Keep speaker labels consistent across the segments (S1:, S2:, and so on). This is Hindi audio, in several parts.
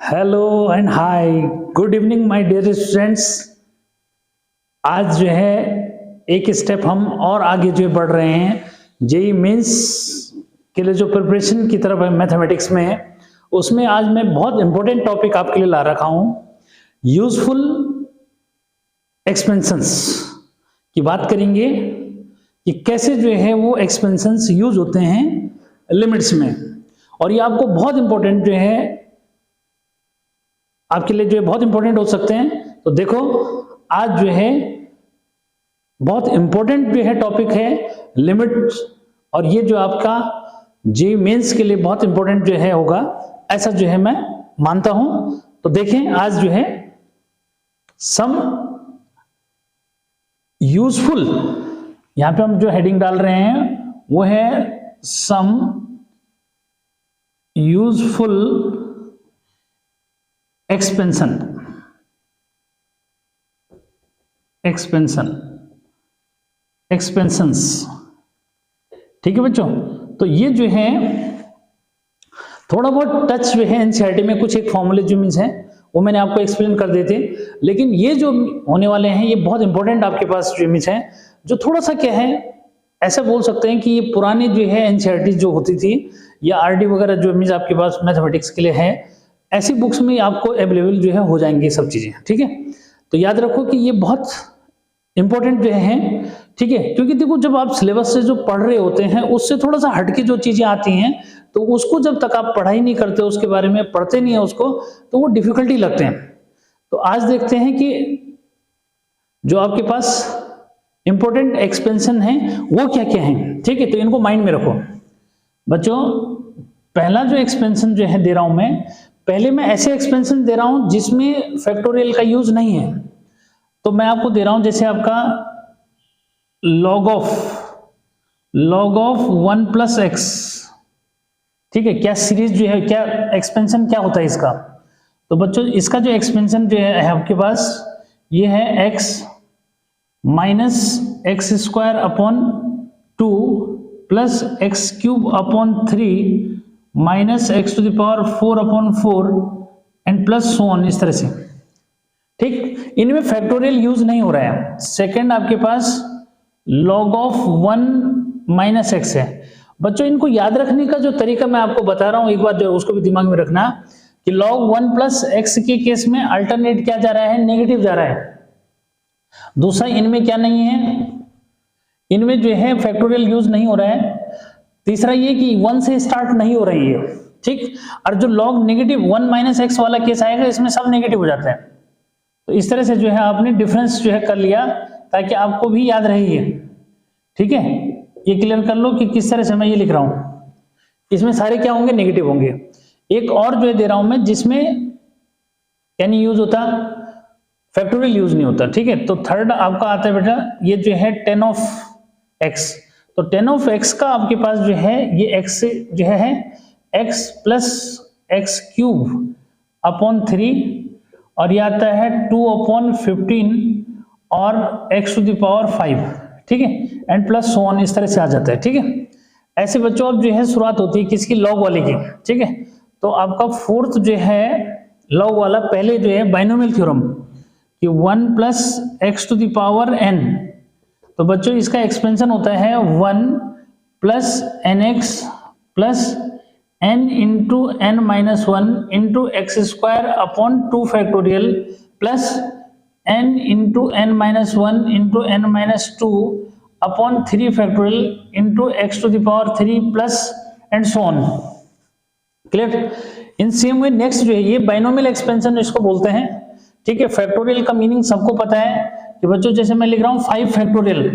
S1: Hello and hi, good evening my dear students. आज जो है एक स्टेप हम और आगे जो बढ़ रहे हैं जेई मेंस के लिए जो प्रिपरेशन की तरफ है मैथमेटिक्स में, उसमें आज मैं बहुत इंपॉर्टेंट टॉपिक आपके लिए ला रखा हूं। यूजफुल एक्सपेंशंस की बात करेंगे कि कैसे जो है वो एक्सपेंशंस यूज होते हैं लिमिट्स में, और ये आपको बहुत इंपॉर्टेंट जो है आपके लिए जो है बहुत इंपॉर्टेंट हो सकते हैं। तो देखो, आज जो है बहुत इंपॉर्टेंट जो है टॉपिक है लिमिट्स, और ये जो आपका जेईई मेंस के लिए बहुत इंपॉर्टेंट जो है होगा, ऐसा जो है मैं मानता हूं। तो देखें, आज जो है सम यूजफुल, यहां पे हम जो हेडिंग डाल रहे हैं वो है सम यूजफुल एक्सपेंशंस। ठीक है बच्चों, तो ये जो है थोड़ा बहुत टच जो है एनसीईआरटी में कुछ एक फॉर्मूले जो मीन्स है वो मैंने आपको एक्सप्लेन कर देते, लेकिन ये जो होने वाले हैं ये बहुत इंपॉर्टेंट आपके पास जो मीन्स है, जो थोड़ा सा क्या है ऐसा बोल सकते हैं कि ये पुराने जो है एनसीईआरटी जो होती थी या आरडी वगैरह जो मीन्स आपके पास मैथमेटिक्स के लिए है, ऐसी बुक्स में आपको अवेलेबल जो है हो जाएंगे सब चीजें। ठीक है, तो याद रखो कि ये बहुत इंपॉर्टेंट जो है। ठीक है, क्योंकि देखो जब आप सिलेबस से जो पढ़ रहे होते हैं उससे थोड़ा सा हटके जो चीजें आती हैं, तो उसको जब तक आप पढ़ाई नहीं करते, उसके बारे में पढ़ते नहीं है उसको, तो वो डिफिकल्टी लगते हैं। तो आज देखते हैं कि जो आपके पास इंपॉर्टेंट एक्सपेंशन है वो क्या क्या है। ठीक है, तो इनको माइंड में रखो बच्चों। पहला जो एक्सपेंशन जो है दे रहा हूं मैं, पहले मैं ऐसे एक्सपेंशन दे रहा हूं जिसमें फैक्टोरियल का यूज नहीं है। तो मैं आपको दे रहा हूं जैसे आपका log ऑफ 1 प्लस एक्स। ठीक है, क्या सीरीज जो है, क्या एक्सपेंशन क्या होता है इसका। तो बच्चों इसका जो एक्सपेंशन जो है आपके पास ये है x minus x square upon 2 plus x cube upon 3 minus x to the power 4 upon 4 and plus so on, इस तरह से। ठीक, इनमें फैक्टोरियल यूज नहीं हो रहा है। सेकंड आपके पास log ऑफ 1 माइनस एक्स है। बच्चों इनको याद रखने का जो तरीका मैं आपको बता रहा हूं, एक बात जो उसको भी दिमाग में रखना कि log 1 प्लस एक्स के केस में अल्टरनेट क्या जा रहा है, नेगेटिव जा रहा है। दूसरा, इनमें क्या नहीं है, इनमें जो है फैक्टोरियल यूज नहीं हो रहा है। तीसरा ये कि 1 से स्टार्ट नहीं हो रही है। ठीक, और जो log नेगेटिव 1 माइनस एक्स वाला केस आएगा इसमें सब नेगेटिव हो जाता है। तो इस तरह से जो है आपने डिफरेंस जो है कर लिया ताकि आपको भी याद रही। ठीक है, ये क्लियर कर लो कि किस तरह से मैं ये लिख रहा हूं, इसमें सारे क्या होंगे, नेगेटिव होंगे। एक और जो है दे रहा हूं मैं जिसमें क्या नहीं यूज होता, फैक्टोरियल यूज नहीं होता। ठीक है, तो थर्ड आपका आता है बेटा ये जो है tan ऑफ एक्स। तो tan ऑफ एक्स का आपके पास जो है ये एक्स जो है x plus x cube upon 3, और ये आता है 2 अपॉन 15 और x टू द पावर 5। ठीक है, एंड प्लस सो ऑन, इस तरह से आ जाता है। ठीक है, ऐसे बच्चों अब जो है शुरुआत होती है किसकी, लॉग वाले की। ठीक है, तो आपका फोर्थ जो है लॉग वाला, पहले जो है बाइनोमियल थ्योरम कि 1 plus x to the power n। तो बच्चों इसका एक्सपेंशन होता है 1 plus n x plus n into n minus 1 into x square upon 2 factorial plus n into n minus 1 into n minus 2 upon 3 factorial into x to the power 3 plus and so on. Clear. In same way next जो है ये बाइनोमियल एक्सपेंशन इसको बोलते हैं। ठीक है, फैक्टोरियल का मीनिंग सबको पता है कि बच्चों जैसे मैं लिख रहा हूं 5 फैक्टोरियल,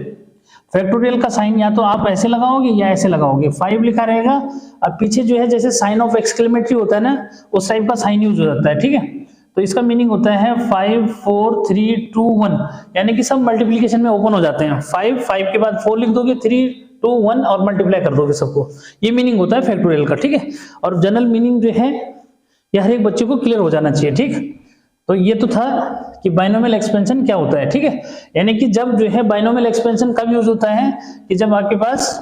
S1: फैक्टोरियल का साइन या तो आप ऐसे लगाओगे या ऐसे लगाओगे, 5 लिखा रहेगा और पीछे जो है जैसे साइन ऑफ एक्सक्लेमेटरी होता है ना, उस टाइप का साइन यूज हो जाता है। ठीक है, तो इसका मीनिंग होता है 5 4 3 2 1, यानी कि सब मल्टीप्लिकेशन में ओपन हो जाते हैं। 5 के बाद 4 लिख दोगे, 3 2 1 और मल्टीप्लाई कर दोगे सबको। ये मीनिंग होता है फैक्टोरियल का। ठीक है, और जनरल मीनिंग जो है ये हर एक बच्चे को क्लियर हो जाना चाहिए। ठीक, तो ये तो था कि बाइनोमियल एक्सपेंशन क्या होता है। ठीक है, यानी कि जब जो है बाइनोमियल एक्सपेंशन कब यूज होता है कि जब आपके पास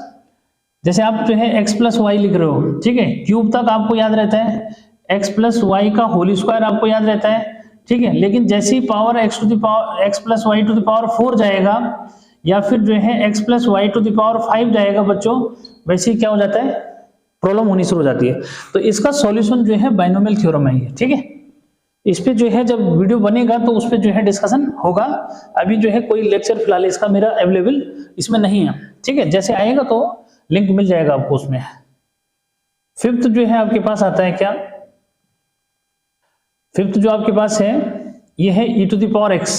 S1: जैसे आप जो है x प्लस वाई लिख रहे हो, ठीक है, क्यूब तक आपको याद रहता है x प्लस वाई का होल स्क्वायर आपको याद रहता है, ठीक है। लेकिन जैसे ही power x plus y to the power 4 जाएगा या फिर जो है x plus y to the power 5 जाएगा बच्चों, वैसे ही क्या हो जाता है, प्रॉब्लम होनी शुरू हो जाती है। तो इसका सॉल्यूशन जो है बाइनोमियल थ्योरम है, ठीक है। इस पे जो है जब वीडियो बनेगा तो उस पे जो है डिस्कशन होगा। अभी जो है कोई लेक्चर फिलहाल इसका मेरा अवेलेबल इसमें नहीं है, ठीक है। जैसे आएगा तो लिंक मिल जाएगा आपको उसमें। फिफ्थ जो है आपके पास आता है क्या, फिफ्थ जो आपके पास है ये है e to the power x।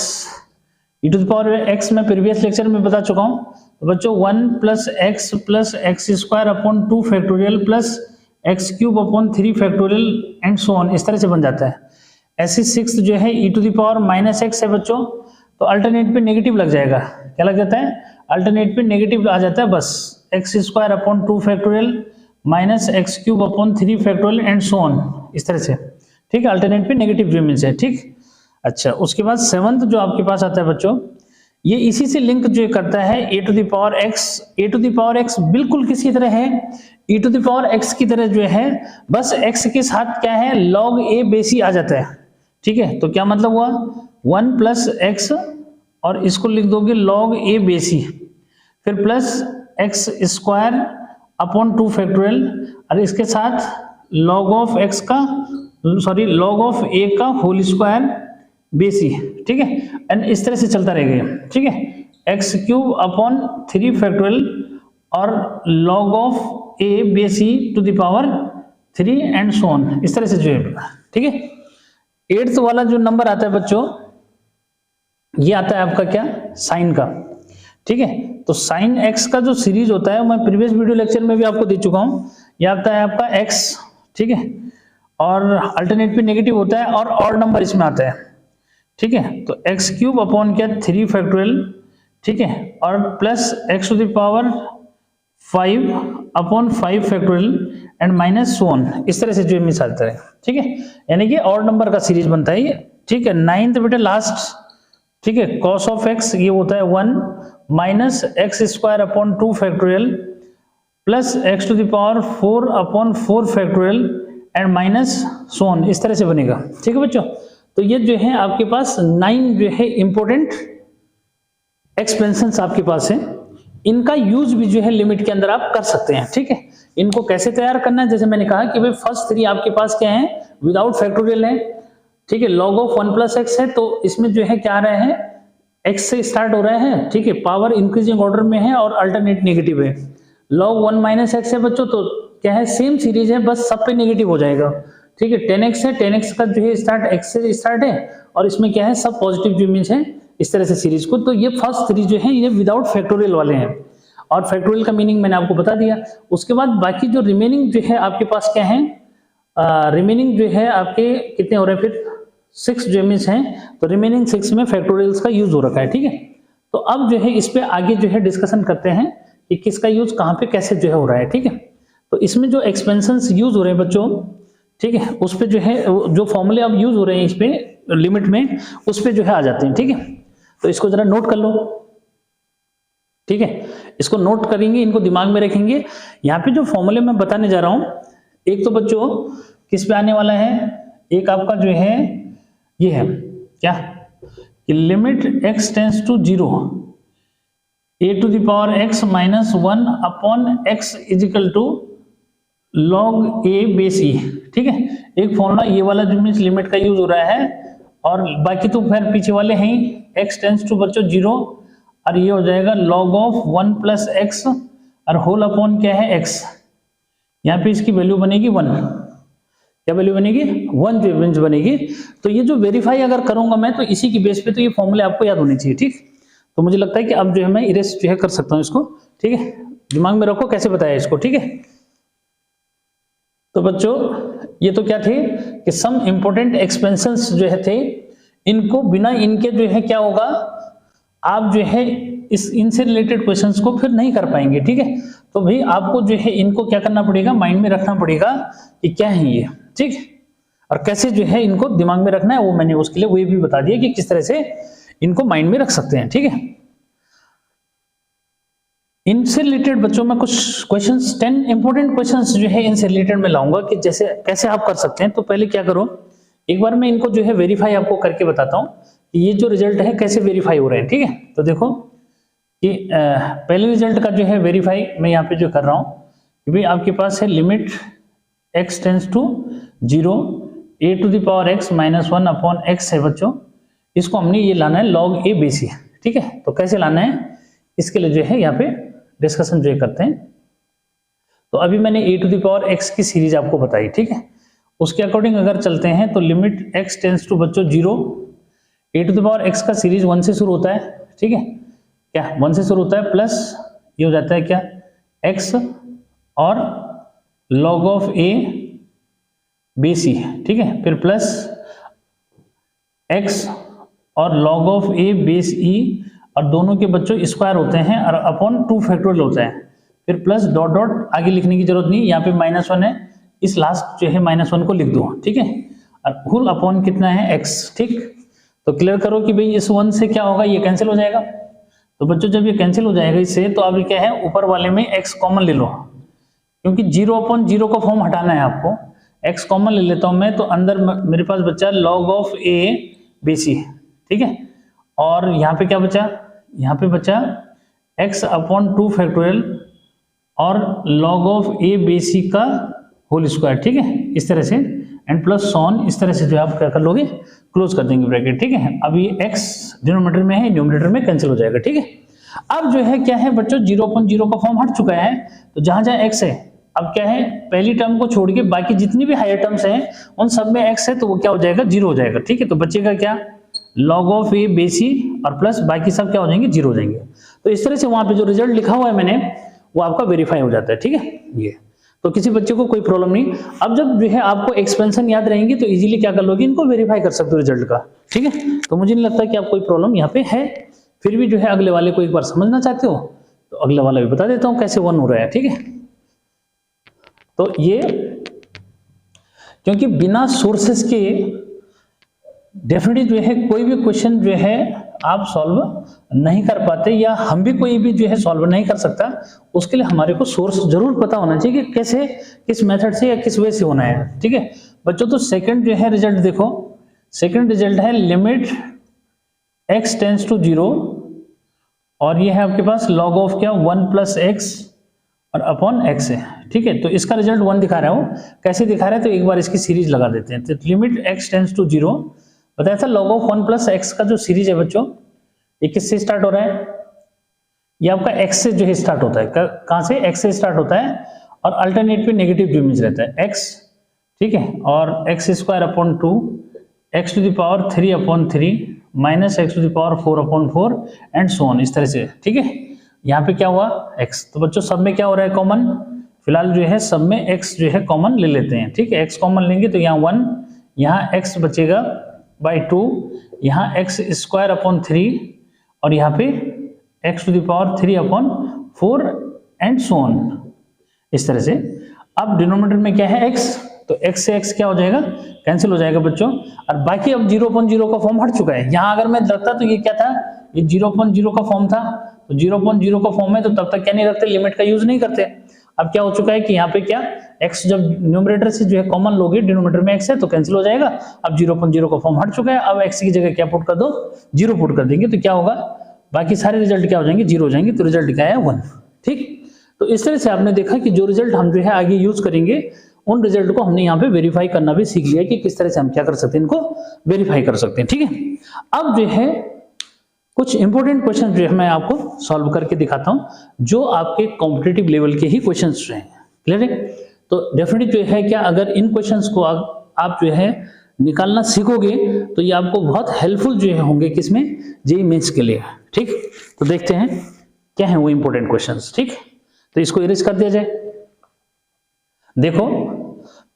S1: e to the power x मैं प्रीवियस लेक्चर में बता चुका हूं। तो बच्चों 1 plus x square upon 2 factorial plus x cube upon 3 factorial and so on, इस तरह से बन जाता है। ऐसे सिक्स जो है e to the power minus x है बच्चों, तो अल्टरनेट पे नेगेटिव लग जाएगा। क्या लग जाता है, अल्टरनेट पे नेगेटिव आ जाता है बस। X square upon 2 factorial minus x cube upon 3 factorial and so on, इस तरह से, ठीक है। अल्टरनेट पे नेगेटिव जो मीन्स है, ठीक। अच्छा, उसके बाद सेवंथ जो आपके पास आता है बच्चों, ये इसी से लिंक जो करता है a to the power x. A to the power x बिल्कुल किसी तरह है, e to the power x की तरह जो है, बस x के साथ क्या है, log a बेसी आ जाता है, ठीक है। तो क्या मतलब हुआ, 1 प्लस एक्स और इसको लिख दोगे log a बेसी, फिर plus x square upon 2 factorial और इसके साथ log ऑफ x का log ऑफ a का होल स्क्वायर बेसी, ठीक है। एंड इस तरह से चलता रहेगा, ठीक है। एक्स क्यूब अपॉन 3 फैक्टोरियल और log of a base e to the power 3 and so on, इस तरह से जो है, ठीक है। 8th वाला जो नंबर आता है बच्चों, ये आता है आपका क्या, साइन का, ठीक है। तो साइन एक्स का जो सीरीज होता है, मैं प्रीवियस वीडियो लेक्चर में भी आपको दे चुका हूं। ये आता है आपका एक्स, ठीक है, और अल्टरनेट पे नेगेटिव होता है और ऑड नंबर इसमें आता है, ठीक है। तो एक्स क्यूब अपॉन क्या 3 फैक्टोरियल, ठीक है, और plus x to the power 5 upon 5 factorial and minus so on, इस तरह से जो मिस आता है, ठीक है। यानी कि ऑड नंबर का सीरीज बनता है ये, ठीक है। 9th बेटा लास्ट, ठीक है, cos ऑफ x ये होता है 1 minus x square upon 2 factorial plus x to the power 4 upon 4 factorial and minus so on, इस तरह से बनेगा, ठीक है बच्चों। तो ये जो है आपके पास 9 जो है इंपॉर्टेंट एक्सपेंशंस आपके पास है। इनका यूज भी जो है लिमिट के अंदर आप कर सकते हैं, ठीक है। इनको कैसे तैयार करना है, जैसे मैंने कहा कि भाई फर्स्ट 3 आपके पास क्या है, विदाउट फैक्टोरियल है, ठीक है। log ऑफ 1 प्लस एक्स है, तो इसमें जो है क्या आ रहे हैं, x से स्टार्ट हो रहे हैं, ठीक है। पावर इंक्रीजिंग ऑर्डर में है और अल्टरनेट नेगेटिव है। log 1 माइनस एक्स है बच्चों, तो क्या है, सेम सीरीज है, बस सब पे नेगेटिव हो जाएगा, ठीक है। 10x है, 10x का जो है स्टार्ट x से स्टार्ट है और इसमें क्या है, सब पॉजिटिव जो मीन्स है, इस तरह से सीरीज को। तो ये फर्स्ट 3 जो है ये विदाउट फैक्टोरियल वाले हैं और फैक्टोरियल का मीनिंग मैंने आपको बता दिया। उसके बाद बाकी जो रिमेनिंग जो है आपके पास क्या है, रिमेनिंग जो है आपके कितने हो रहे हैं, फिर 6 जो मीन्स हैं, तो रिमेनिंग 6 में फैक्टोरियल्स का यूज हो रखा है, ठीक है। तो अब जो है इस पे आगे जो है डिस्कशन करते हैं कि किसका यूज कहाँ पे कैसे जो है हो रहा है, ठीक है। तो इसमें जो एक्सपेंशंस यूज हो रहे हैं बच्चों, ठीक है, उस पे जो है जो फॉर्मूले अब यूज हो रहे हैं इस पे लिमिट में, उस पे जो है आ जाते हैं, ठीक है। तो इसको जरा नोट कर लो, ठीक है। इसको नोट करेंगे, इनको दिमाग में रखेंगे। यहाँ पे जो फॉर्मूले मैं बताने जा रहा हूं, एक तो बच्चों किस पे आने वाला है, एक आपका जो है ये है क्या, कि limit x tends to 0 a to the power x minus 1 upon x is equal to log a base e, ठीक है। एक फॉर्मूला ये वाला जो मीन्स लिमिट का यूज हो रहा है, और बाकी तो फिर पीछे वाले हैं ही। x टेंस टू बच्चों 0 और ये हो जाएगा log ऑफ 1 प्लस एक्स और होल अपॉन क्या है x, यहाँ पे इसकी वैल्यू बनेगी 1, क्या वैल्यू बनेगी 1 जो रेंज बनेगी। तो ये जो वेरीफाई अगर करूंगा मैं, तो इसी की बेस पे तो ये फॉर्मूले आपको याद होने चाहिए, ठीक। तो मुझे लगता है कि अब जो है मैं इरेज जो है कर सकता हूं इसको, ठीक है। दिमाग में रखो कैसे बताया इसको, ठीक है। तो बच्चों ये तो क्या थे कि सम इंपॉर्टेंट एक्सपेंशंस जो है थे, इनको बिना इनके जो है क्या होगा, आप जो है इस इनसे रिलेटेड क्वेश्चंस को फिर नहीं कर पाएंगे, ठीक है। तो भाई आपको जो है इनको क्या करना पड़ेगा, माइंड में रखना पड़ेगा कि क्या है ये, ठीक। और कैसे जो है इनको दिमाग में रखना है, वो मैंने उसके लिए वो भी बता दिया कि किस तरह से इनको माइंड में रख सकते हैं, ठीक है। इनसे रिलेटेड बच्चों में कुछ क्वेश्चंस 10 इंपॉर्टेंट क्वेश्चंस जो है इनसे रिलेटेड मैं लाऊंगा कि जैसे कैसे आप कर सकते हैं। तो पहले क्या करो, एक बार मैं इनको जो है वेरीफाई आपको करके बताता हूँ कि ये जो रिजल्ट है कैसे वेरीफाई हो रहे हैं। ठीक है, तो देखो कि पहले रिजल्ट का जो है वेरीफाई मैं यहाँ पे जो कर रहा हूँ कि भाई आपके पास है limit x tends to 0 a to the power x minus 1 upon x है बच्चों। इसको हमने ये लाना है log a bc। ठीक है, तो कैसे लाना है इसके लिए जो है यहाँ पे डिस्कशन जो करते हैं। तो अभी मैंने a to the power x की सीरीज आपको बताई। ठीक है, उसके अकॉर्डिंग अगर चलते हैं तो लिमिट x टेंस टू बच्चों 0 a to the power x का सीरीज 1 से शुरू होता है। ठीक है, क्या 1 से शुरू होता है, प्लस ये हो जाता है क्या x और log ऑफ a bc। ठीक है, फिर प्लस x और log of a base e और दोनों के बच्चों स्क्वायर होते हैं और अपॉन 2 फैक्टोरियल होता है। फिर प्लस डॉट डॉट आगे लिखने की जरूरत नहीं, यहाँ पे -1 है, इस लास्ट जो है -1 को लिख दो। ठीक है, और होल अपॉन कितना है x। ठीक, तो क्लियर करो कि भाई इस 1 से क्या होगा, ये कैंसिल हो जाएगा। तो बच्चों जब ये कैंसिल हो जाएगा इससे, तो अब क्या है ऊपर वाले में x कॉमन ले लो, क्योंकि 0/0 का फॉर्म हटाना है आपको। x कॉमन ले लेता हूं मैं, तो अंदर मेरे पास बचा log ऑफ a bc। ठीक है, और यहाँ पे क्या बचा, यहाँ पे बचा x अपॉन 2 फैक्टोरियल और log ऑफ a bc का होल स्क्वायर। ठीक है, इस तरह से एंड प्लस सॉन, इस तरह से जो आप क्या कर लोगे, क्लोज कर देंगे ब्रैकेट। ठीक है, अब ये x डिनोमिनेटर में है, न्यूमरेटर में कैंसिल हो जाएगा। ठीक है, अब जो है क्या है बच्चों 0/0 का फॉर्म हट चुका है, तो जहां जहां x है अब क्या है पहली टर्म को छोड़ के बाकी जितनी भी हायर टर्म्स हैं उन सब में x है, तो वो क्या हो जाएगा 0 हो जाएगा। ठीक है, तो बचेगा क्या log ऑफ a बेसी और प्लस बाकी सब क्या हो जाएंगे 0 हो जाएंगे। तो इस तरह से वहां पे जो रिजल्ट लिखा हुआ है मैंने वो आपका वेरीफाई हो जाता है। ठीक है, ये तो किसी बच्चे को कोई प्रॉब्लम नहीं। अब जब जो है आपको एक्सपेंशन याद रहेंगी तो इजीली क्या कर लोगे, इनको वेरीफाई कर सकते हो रिजल्ट का। ठीक है, तो मुझे नहीं लगता कि आप कोई प्रॉब्लम यहाँ पे है। फिर भी जो है अगले वाले को एक बार समझना चाहते हो तो अगले वाला भी बता देता हूँ कैसे 1 हो रहा है। ठीक है, तो ये क्योंकि बिना सोर्सेस के डेफिनेटली जो है कोई भी क्वेश्चन जो है आप सॉल्व नहीं कर पाते, या हम भी कोई भी जो है सॉल्व नहीं कर सकता। उसके लिए हमारे को सोर्स जरूर पता होना चाहिए कि कैसे, किस मेथड से या किस वे से होना है। ठीक है बच्चों, तो सेकंड जो है रिजल्ट देखो, सेकंड रिजल्ट है लिमिट x टेंस टू 0 और ये है आपके पास log ऑफ क्या 1 प्लस x और अपॉन x है। ठीक है, तो इसका रिजल्ट 1 दिखा रहा हूं, कैसे दिखा रहा है तो एक बार इसकी सीरीज लगा देते हैं। तो लिमिट x टेंस टू 0 बताया था, log ऑफ 1 प्लस x का जो सीरीज है बच्चों ये किससे स्टार्ट हो रहा है, ये आपका x से जो है स्टार्ट होता है। कहां से, x से स्टार्ट होता है और अल्टरनेट पे नेगेटिव जो इमेज रहता है x। ठीक है, और x square upon 2 x to the power 3 upon 3 minus x to the power 4 upon 4 and so on, इस तरह से। ठीक है, यहाँ पे क्या हुआ x, तो बच्चों सब में क्या हो रहा है कॉमन, फिलहाल जो है सब में x जो है कॉमन ले लेते हैं। ठीक है, x कॉमन लेंगे तो यहाँ 1, यहाँ x बचेगा बाई 2, यहाँ x स्क्वायर अपॉन 3 और यहाँ पे x to the power 3 upon 4 and so on, इस तरह से। अब डिनोमिनेटर में क्या है x, तो x से x क्या हो जाएगा, कैंसिल हो जाएगा बच्चों। और बाकी अब 0/0 का फॉर्म हट चुका है। यहाँ अगर मैं रखता तो ये क्या था, ये 0/0 का फॉर्म था, तो 0/0 का फॉर्म है तो तब तक क्या नहीं रखते, लिमिट का यूज नहीं करते। अब क्या हो चुका है कि यहाँ पे क्या x जब न्यूमरेटर से जो है कॉमन लोगे, डिनोमिनेटर में x है तो कैंसिल हो जाएगा। अब 0/0 का फॉर्म हट चुका है, अब x की जगह क्या पुट कर दो, 0 पुट कर देंगे तो क्या होगा, बाकी सारे रिजल्ट क्या हो जाएंगे 0 हो जाएंगे, तो रिजल्ट क्या है 1। ठीक, तो इस तरह से आपने देखा कि जो रिजल्ट हम जो है आगे यूज करेंगे उन रिजल्ट को हमने यहाँ पे वेरीफाई करना भी सीख लिया कि किस तरह से हम क्या कर सकते हैं, इनको वेरीफाई कर सकते हैं। ठीक है, अब जो है कुछ इंपॉर्टेंट क्वेश्चन जो है मैं आपको सॉल्व करके दिखाता हूं, जो आपके कॉम्पिटिटिव लेवल के ही क्वेश्चंस हैं। क्लियर है, तो डेफिनेटली जो है क्या अगर इन क्वेश्चंस को आप जो है निकालना सीखोगे तो ये आपको बहुत हेल्पफुल जो है होंगे किसमें, जेईई मेंस के लिए। ठीक, तो देखते हैं क्या है वो इंपॉर्टेंट क्वेश्चंस। ठीक, तो इसको इरेज कर दिया जाए। देखो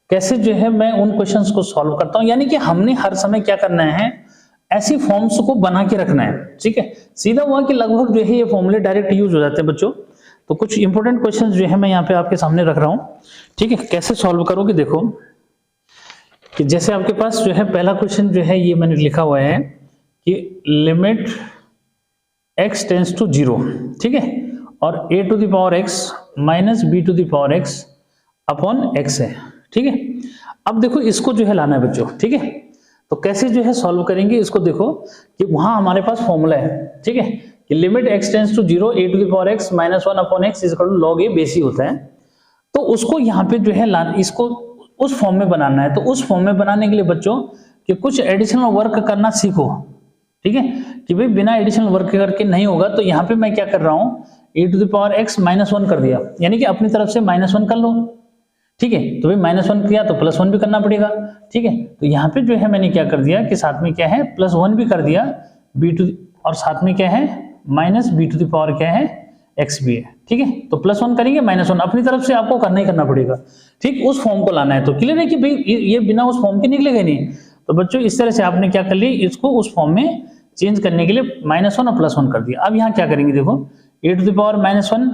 S1: कैसे जो है मैं उन क्वेश्चंस को सॉल्व करता हूं, यानी कि हमने हर समय क्या करना है, ऐसी फॉर्म्स को बना के रखना है। ठीक है, सीधा हुआ कि लगभग जो है ये फॉर्मूले डायरेक्ट यूज हो जाते हैं बच्चों। तो कुछ इंपॉर्टेंट क्वेश्चंस जो है मैं यहाँ पे आपके सामने रख रहा हूं। ठीक है, कैसे सॉल्व करोगे, देखो कि जैसे आपके पास जो है पहला क्वेश्चन जो है ये मैंने लिखा हुआ है कि लिमिट x टेंस टू 0। ठीक है, और a to the power x minus b to the power x upon x है। ठीक है, अब देखो इसको जो है लाना है बच्चों। ठीक है, तो कैसे जो है सॉल्व करेंगे इसको, देखो कि वहां हमारे पास फॉर्मूला है। ठीक है, कि limit x tends to 0 a to the power x minus 1 upon x is equal to log a base ही होता है। तो उसको यहाँ पे जो है इसको उस फॉर्म में बनाना है। तो उस फॉर्म में बनाने के लिए बच्चों कि कुछ एडिशनल वर्क करना सीखो। ठीक है, कि भाई बिना एडिशनल वर्क करके नहीं होगा। तो यहाँ पे मैं क्या कर रहा हूँ, a to the power x minus 1 कर दिया, यानी कि अपनी तरफ से माइनस 1 कर लो। ठीक है, तो भाई माइनस 1 किया तो प्लस 1 भी करना पड़ेगा। ठीक है, तो यहाँ पे जो है मैंने क्या कर दिया कि साथ में क्या है प्लस 1 भी कर दिया b टू, और साथ में क्या है minus b to the power क्या है x भी है। ठीक है, तो प्लस 1 करेंगे माइनस 1 अपनी तरफ से आपको करना ही करना पड़ेगा। ठीक, उस फॉर्म को लाना है। तो क्लियर है कि भाई ये बिना उस फॉर्म के निकलेगा नहीं। तो बच्चों इस तरह से आपने क्या कर लिया, इसको उस फॉर्म में चेंज करने के लिए माइनस 1 और प्लस 1 कर दिया। अब यहाँ क्या करेंगे, देखो a to the power minus 1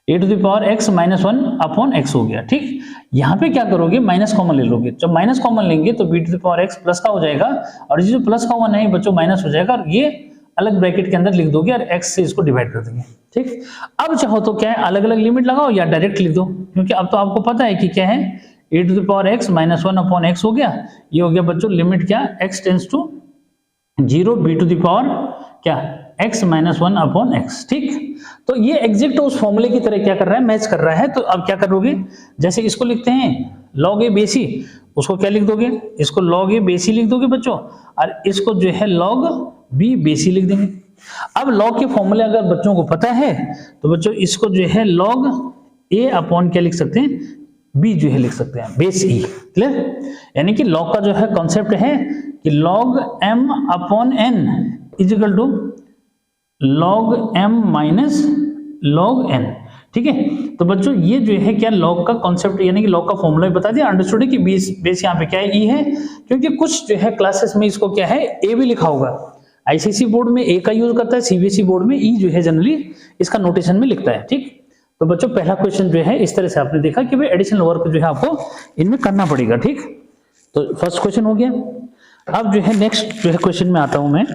S1: a to the power x minus 1 upon x हो गया। ठीक, यहाँ पे क्या करोगे माइनस कॉमन ले लोगे। जब माइनस कॉमन लेंगे तो b to the power x plus का हो जाएगा, और ये जो प्लस का 1 है बच्चों माइनस हो जाएगा, और ये अलग ब्रैकेट के अंदर लिख दोगे और x से इसको डिवाइड कर देंगे। ठीक, अब चाहो तो क्या है अलग अलग लिमिट लगाओ या डायरेक्ट लिख दो, क्योंकि अब तो आपको पता है कि क्या है a to the power x minus 1 upon x हो गया। ये हो गया बच्चों लिमिट क्या x tends to 0 b to the power क्या x माइनस 1 अपॉन x। ठीक, तो ये एग्जैक्ट उस फॉर्मूले की तरह क्या कर रहा है, मैच कर रहा है। तो अब क्या करोगे, जैसे इसको लिखते हैं log a बेसी, उसको क्या लिख दोगे, इसको log a बेसी लिख दोगे बच्चों, और इसको जो है log b बेसी लिख देंगे। अब log के फॉर्मूले अगर बच्चों को पता है तो बच्चों इसको जो है log a अपॉन क्या लिख सकते हैं, b जो है लिख सकते हैं बेस e। क्लियर, यानी कि log का जो है कॉन्सेप्ट है कि log m upon n is equal to log m minus log n। ठीक है, तो बच्चों ये जो है क्या log का कॉन्सेप्ट यानी कि log का फॉर्मूला भी बता दिया, अंडरस्टूड है कि बेस यहाँ पे क्या है e है, क्योंकि कुछ जो है क्लासेस में इसको क्या है a भी लिखा होगा। आईसीएसई बोर्ड में a का यूज करता है, सीबीएसई बोर्ड में e जो है जनरली इसका नोटेशन में लिखता है। ठीक, तो बच्चों पहला क्वेश्चन जो है इस तरह से आपने देखा कि भाई एडिशनल वर्क जो है आपको इनमें करना पड़ेगा। ठीक, तो फर्स्ट क्वेश्चन हो गया। अब जो है नेक्स्ट जो है क्वेश्चन में आता हूं मैं।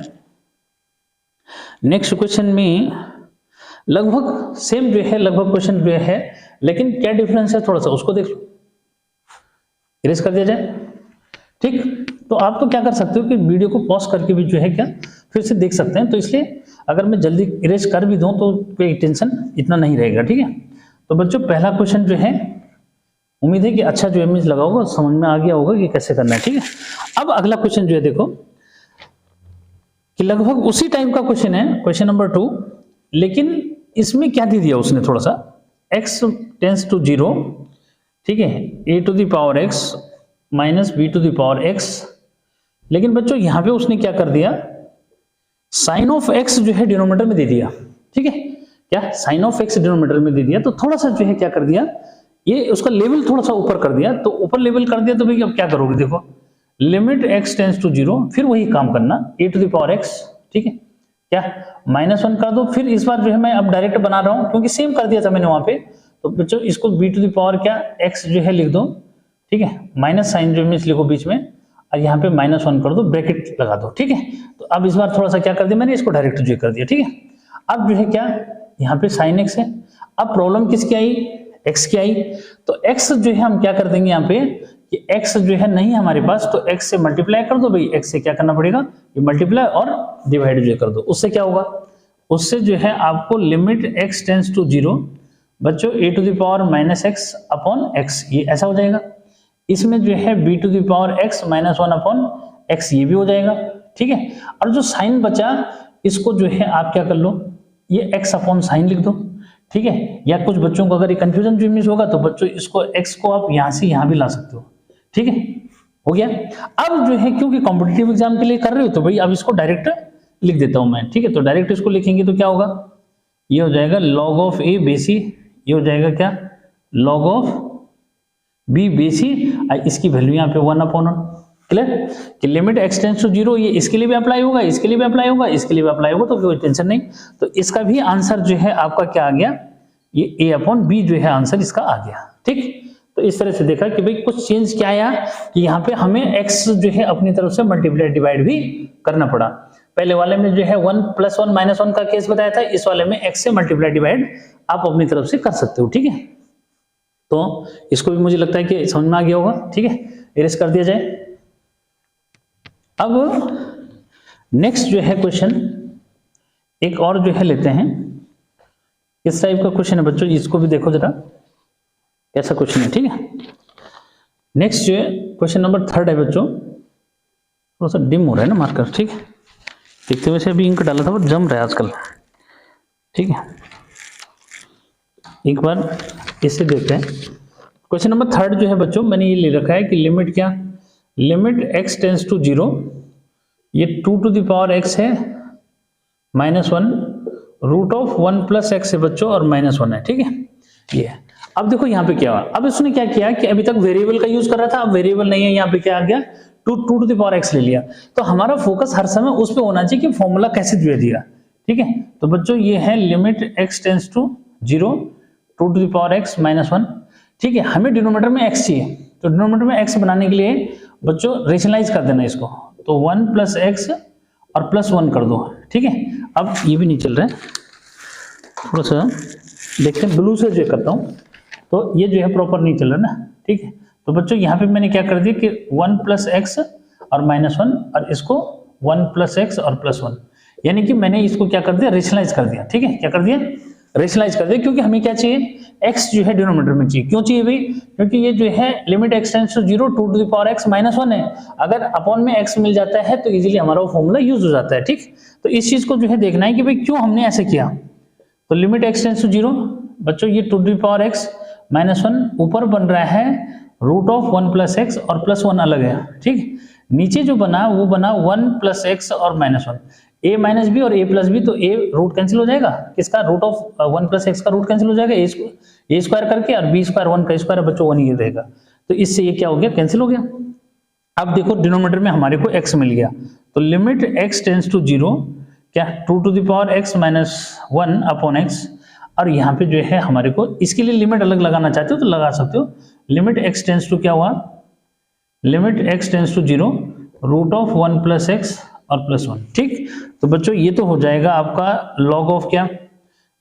S1: नेक्स्ट क्वेश्चन में लगभग सेम जो है लगभग क्वेश्चन जो है, लेकिन क्या डिफरेंस है थोड़ा सा उसको देख लो, इरेज कर दिया जाए। ठीक, तो आप तो क्या कर सकते हो कि वीडियो को पॉज करके भी जो है क्या फिर से देख सकते हैं। तो इसलिए अगर मैं जल्दी इरेज कर भी दूं तो कोई टेंशन इतना नहीं रहेगा। ठीक है, तो बच्चों पहला क्वेश्चन जो है उम्मीद है कि अच्छा जो इमेज लगा होगा, समझ में आ गया होगा कि कैसे करना है। ठीक है, अब अगला क्वेश्चन जो है देखो कि लगभग उसी टाइप का क्वेश्चन है, क्वेश्चन नंबर 2, लेकिन इसमें क्या दे दिया उसने थोड़ा सा x टेंड्स टू 0। ठीक है, a to the power x minus b to the power x, लेकिन बच्चों यहां पे उसने क्या कर दिया साइन ऑफ x जो है डिनोमिनेटर में दे दिया। ठीक है, क्या साइन ऑफ x डिनोमिनेटर में दे दिया, तो थोड़ा सा जो है क्या कर दिया ये उसका लेवल थोड़ा सा ऊपर कर दिया। तो ऊपर लेवल कर दिया तो भाई अब क्या करोगे, देखो लिमिट x टेंड्स टू 0, फिर वही काम करना a to the power x। ठीक है, क्या माइनस 1 कर दो, फिर इस बार जो है मैं अब डायरेक्ट बना रहा हूं क्योंकि सेम कर दिया था मैंने वहां पे। तो बच्चों इसको b टू द पावर क्या x जो है लिख दो। ठीक है, माइनस साइन जो मीन्स लिखो बीच में, और यहाँ पे माइनस 1 कर दो, ब्रैकेट लगा दो। ठीक है, तो अब इस बार थोड़ा सा क्या कर दिया मैंने, इसको डायरेक्ट जो कर दिया। ठीक है, अब जो है क्या यहाँ पे साइन x है। अब प्रॉब्लम किसकी आई, x की आई। तो x जो है हम क्या कर देंगे यहाँ पे कि x जो है नहीं हमारे पास, तो x से मल्टीप्लाई कर दो भाई। x से क्या करना पड़ेगा, ये मल्टीप्लाई और डिवाइड जो कर दो। उससे क्या होगा, उससे जो है आपको लिमिट x टेंड्स टू 0 बच्चों a to the power minus x upon x, ये ऐसा हो जाएगा। इसमें जो है b to the power x minus 1 upon x, ये भी हो जाएगा। ठीक है, और जो साइन बचा इसको जो है आप क्या कर लो, ये x अपॉन साइन लिख दो। ठीक है, या कुछ बच्चों को अगर ये कंफ्यूजन जो मिस होगा तो बच्चों इसको x को आप यहां से यहां भी ला सकते हो। ठीक है, हो गया। अब जो है क्योंकि कॉम्पिटिटिव एग्जाम के लिए कर रहे हो तो भाई अब इसको डायरेक्ट लिख देता हूं मैं। ठीक है, तो डायरेक्ट इसको लिखेंगे तो क्या होगा, ये हो जाएगा log ऑफ a बेसी, ये हो जाएगा क्या log ऑफ b बेसी, इसकी वैल्यू यहाँ पे 1 अपॉन 1। क्लियर, कि लिमिट x टेंड्स टू 0, ये इसके लिए भी अप्लाई होगा, इसके लिए भी अप्लाई होगा, इसके लिए भी अप्लाई होगा, तो कोई टेंशन नहीं। तो इसका भी आंसर जो है आपका क्या आ गया, ये a अपॉन b जो है आंसर इसका आ गया। ठीक, तो इस तरह से देखा कि भाई कुछ चेंज क्या आया कि यहाँ पे हमें x जो है अपनी तरफ से मल्टीप्लाई डिवाइड भी करना पड़ा। पहले वाले में जो है 1 + 1 - 1 का केस बताया था, इस वाले में x से मल्टीप्लाई डिवाइड आप अपनी तरफ से कर सकते हो, ठीक है। तो इसको भी मुझे लगता है कि समझ में आ गया होगा, ठीक है, इरेज कर दिया जाए। अब नेक्स्ट जो है क्वेश्चन एक और जो है लेते हैं, इस टाइप का क्वेश्चन है बच्चों, इसको भी देखो जरा कैसा क्वेश्चन है, ठीक है। नेक्स्ट जो है क्वेश्चन नंबर 3 है बच्चों, थोड़ा सा डिम हो रहा है ना मार्कर, ठीक है, देखते हुए से अभी इंक डाला था वो जम रहा है आजकल, ठीक है। एक बार इसे देखते हैं। क्वेश्चन नंबर 3 जो है बच्चों, मैंने ये ले रखा है कि लिमिट क्या, लिमिट x टेंड्स टू 0, ये 2⁻x है -1, रूट ऑफ 1 + x है बच्चों और -1 है, ठीक है। ये अब देखो यहाँ पे क्या हुआ, अब इसने क्या किया कि अभी तक वेरिएबल का यूज कर रहा था, अब वेरिएबल नहीं है, यहाँ पे क्या आ गया 2⁻x ले लिया। तो हमारा फोकस हर समय उस पे होना चाहिए कि फॉर्मूला कैसे दे दिया, ठीक है। तो बच्चों ये है limit x tends to 0, 2⁻x -1, ठीक है। हमें डिनोमिनेटर में x चाहिए, तो डिनोमिनेटर में x बनाने के लिए बच्चों रेशनलाइज कर देना इसको, तो 1 + x और +1 कर दो, ठीक है। अब ये भी नहीं चल रहा है, थोड़ा सा देखते हैं, ब्लू से जो करता हूँ, तो ये जो है प्रॉपर नहीं चल रहा ना, ठीक है। तो बच्चों यहाँ पे मैंने क्या कर दिया कि 1 + x और -1 और इसको 1 + x और +1, यानी कि मैंने इसको क्या कर दिया, रेशनलाइज कर दिया, ठीक है। क्या कर दिया, रेशनलाइज कर दिया, क्योंकि हमें क्या चाहिए, x जो है डिनोमिनेटर में चाहिए। क्यों चाहिए भाई, क्योंकि ये जो है limit x tends to 0, 2⁻x -1 है, अगर अपॉन में x मिल जाता है तो इजीली हमारा वो फॉर्मूला यूज हो जाता है, ठीक। तो इस चीज को जो है देखना है कि भाई क्यों हमने ऐसे किया। तो लिमिट x टेंड्स टू 0 बच्चों, ये 2⁻x -1 ऊपर बन रहा है रूट ऑफ 1 + x और +1 अलग है, ठीक। नीचे जो बना वो बना 1 + x और -1, a - b और a + b, तो a रूट कैंसिल हो जाएगा, किसका, रूट ऑफ 1 + x का रूट कैंसिल हो जाएगा, a स्क्वायर करके, और b स्क्वायर 1 का स्क्वायर बच्चों 1 ही रहेगा, तो इससे ये क्या हो गया, कैंसिल हो गया। अब देखो डिनोमिनेटर में हमारे को x मिल गया, तो लिमिट x टेंड्स टू 0 क्या, 2⁻x -1 अपॉन x, और यहाँ पे जो है हमारे को इसके लिए लिमिट अलग लगाना चाहते हो तो लगा सकते हो, लिमिट x टेंड्स टू क्या हुआ, limit x tends to 0, root of 1 + x और +1, ठीक। तो बच्चों ये तो हो जाएगा आपका log ऑफ क्या,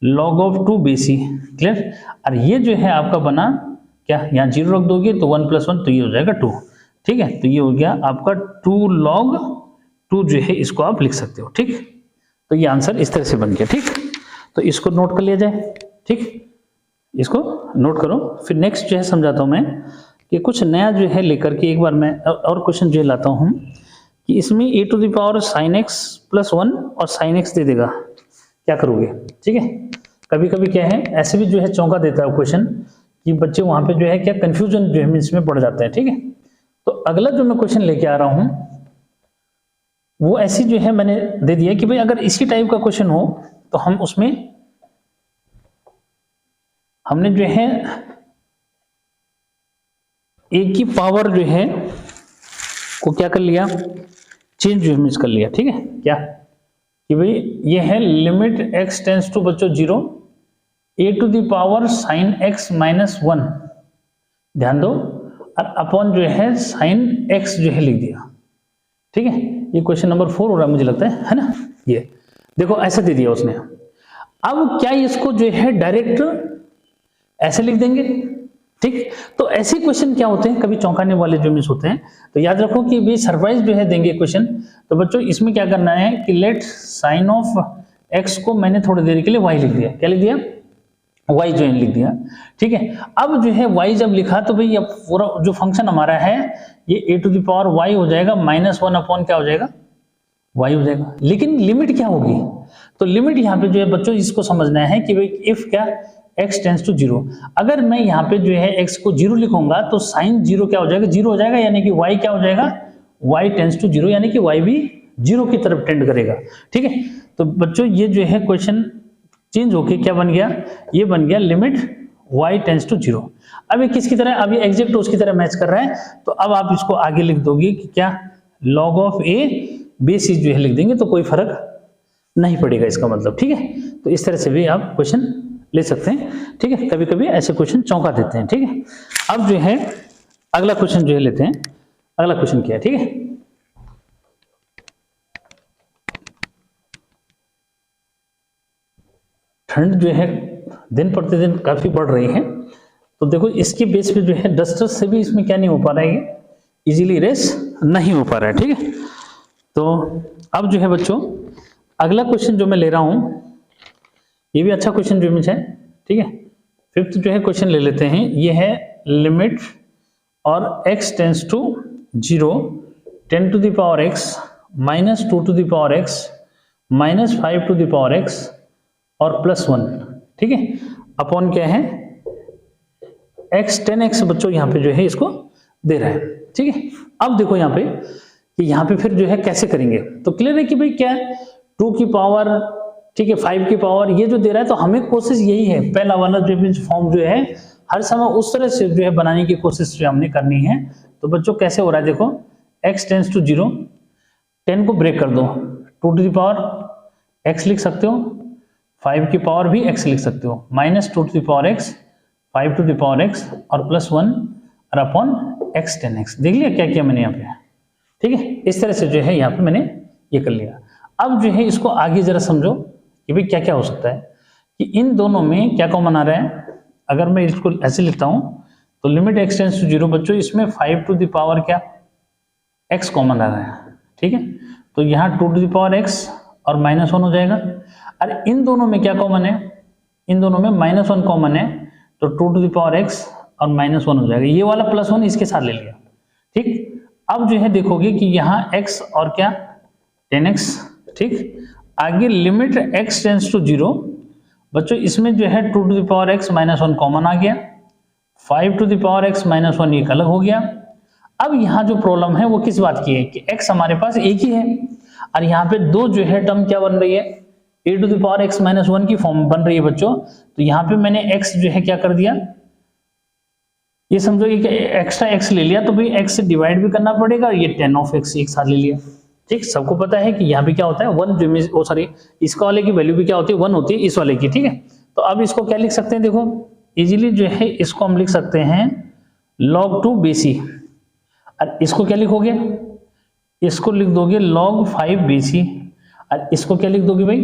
S1: log ऑफ 2bc, क्लियर। और ये जो है आपका बना क्या, यहाँ 0 रख दोगे तो 1 + 1, तो ये हो जाएगा 2, ठीक है। तो ये हो गया आपका 2 log 2 जो है, इसको आप लिख सकते हो, ठीक। तो ये आंसर इस तरह से बन गया, ठीक। तो इसको नोट कर लिया जाए, ठीक, इसको नोट करो। फिर नेक्स्ट जो है समझाता हूं मैं कि कुछ नया जो है लेकर के एक बार मैं और क्वेश्चन जो है लाता हूं कि इसमें a⁻sin x + 1 और sin x दे देगा, क्या करोगे, ठीक है। कभी कभी क्या है ऐसे भी जो है चौंका देता है क्वेश्चन कि बच्चे वहां पे जो है क्या कंफ्यूजन जो है इसमें पड़ जाता है, ठीक है। तो अगला जो मैं क्वेश्चन लेके आ रहा हूं वो ऐसी जो है मैंने दे दिया कि भाई अगर इसी टाइप का क्वेश्चन हो तो हम उसमें हमने जो है a की पावर जो है को क्या कर लिया, चेंज जो है कर लिया, ठीक है। क्या कि भाई ये है लिमिट x टेंड्स टू बच्चों 0, a⁻sin x -1, ध्यान दो, और अपॉन जो है sin x जो है लिख दिया, ठीक है। ये क्वेश्चन नंबर 4 हो रहा है मुझे लगता है ना। ये देखो ऐसे दे दिया उसने। अब क्या इसको जो है डायरेक्ट ऐसे लिख देंगे, ठीक। तो ऐसे क्वेश्चन क्या होते हैं, कभी चौंकाने वाले जो मिस होते हैं, तो याद रखो कि भी सरप्राइज जो है देंगे क्वेश्चन। तो बच्चों इसमें क्या करना है कि लेट साइन ऑफ x को मैंने थोड़ी देर के लिए y लिख दिया, क्या लिख दिया, y जो है लिख दिया, ठीक है। अब जो है y जब लिखा तो भाई अब पूरा जो फंक्शन हमारा है ये a⁻y हो जाएगा -1 अपॉन क्या हो जाएगा, y हो जाएगा। लेकिन लिमिट क्या होगी, तो लिमिट यहाँ पे जो है बच्चों इसको समझना है कि भाई इफ क्या x टेंड्स टू 0, अगर मैं यहाँ पे जो है x को 0 लिखूंगा तो साइन 0 क्या हो जाएगा, 0 हो जाएगा, यानी कि y क्या हो जाएगा, y टेंड्स टू 0, यानी कि y भी 0 की तरफ टेंड करेगा, ठीक है। तो बच्चों ये जो है क्वेश्चन चेंज होके क्या बन गया, ये बन गया लिमिट y टेंड्स टू 0। अब ये किसकी तरह, अब ये एग्जैक्ट उसकी तरह मैच कर रहा है, तो अब आप इसको आगे लिख दोगे कि क्या log ऑफ a बेसिस जो है लिख देंगे, तो कोई फर्क नहीं पड़ेगा इसका मतलब, ठीक है। तो इस तरह से भी आप क्वेश्चन ले सकते हैं, ठीक है। कभी कभी ऐसे क्वेश्चन चौंका देते हैं, ठीक है। अब जो है अगला क्वेश्चन जो है लेते हैं, अगला क्वेश्चन क्या है, ठीक है। ठंड जो है दिन प्रतिदिन काफी बढ़ रही है, तो देखो इसके बेस पे जो है डस्टर से भी इसमें क्या नहीं हो पा रहा है, ये इजीली इरेज नहीं हो पा रहा है। ठीक है, तो अब जो है बच्चों अगला क्वेश्चन जो मैं ले रहा हूं, ये भी अच्छा क्वेश्चन जो है। ठीक है, फिफ्थ जो है क्वेश्चन ले लेते हैं। ये है लिमिट और x tends to 0 10 to the power x minus 2 to the power x minus 5 to the power x और प्लस 1। ठीक है, अपॉन क्या है x 10x बच्चों यहाँ पे जो है इसको दे रहा है। ठीक है, अब देखो यहाँ पे कि यहाँ पे फिर जो है कैसे करेंगे, तो क्लियर है कि भाई क्या है 2 की पावर, ठीक है 5 की पावर ये जो दे रहा है, तो हमें कोशिश यही है पहला वाला जो फॉर्म जो है हर समय उस तरह से जो है बनाने की कोशिश जो हमने करनी है। तो बच्चों कैसे हो रहा है देखो, x टेंस टू 0 10 को ब्रेक कर दो, 2 टू द पावर x लिख सकते हो, 5 की पावर भी x लिख सकते हो, minus 2 to the power x 5 to the power x और प्लस 1 और अपॉन x 10x। देख लिया क्या किया मैंने यहाँ पे। ठीक है, इस तरह से जो है यहाँ पे मैंने ये कर लिया। अब जो है इसको आगे जरा समझो कि भाई क्या क्या हो सकता है कि इन दोनों में क्या कॉमन आ रहा है। अगर मैं इसको ऐसे लिखता हूं तो लिमिट x टेंस टू 0 बच्चों इसमें 5 टू द पावर क्या x कॉमन आ रहा है। ठीक है, तो यहाँ 2 टू द पावर x और माइनस 1 हो जाएगा। और इन दोनों में क्या कॉमन है, इन दोनों में माइनस 1 कॉमन है, तो 2 टू द पावर x और माइनस 1 हो जाएगा। ये वाला प्लस 1 इसके साथ ले लिया। ठीक, अब जो है देखोगे कि यहाँ x और क्या 10x। ठीक, आगे लिमिट x टेंस टू 0 बच्चों इसमें जो है 2 to the power x minus 1 common आ गया, 5 to the power x minus 1 एक अलग हो गया। अब यहाँ जो प्रॉब्लम है वो किस बात की है कि x हमारे पास एक ही है और यहाँ पे दो जो है टर्म क्या बन रही है, a to the power x minus 1 की फॉर्म बन रही है बच्चों। तो यहाँ पे मैंने x जो है क्या कर दिया, ये समझो कि एक्स्ट्रा x ले लिया, तो भाई x से डिवाइड भी करना पड़ेगा, ये 10 ऑफ x एक साथ ले लिया। ठीक, सबको पता है कि यहाँ पे क्या होता है 1 जो सॉरी इसका वाले की वैल्यू भी क्या होती है 1 होती है इस वाले की। ठीक है, तो अब इसको क्या लिख सकते हैं, देखो इजीली जो है इसको हम लिख सकते हैं log 2 bc। और इसको क्या लिखोगे, इसको लिख दोगे log 5 bc और इसको क्या लिख दोगे भाई,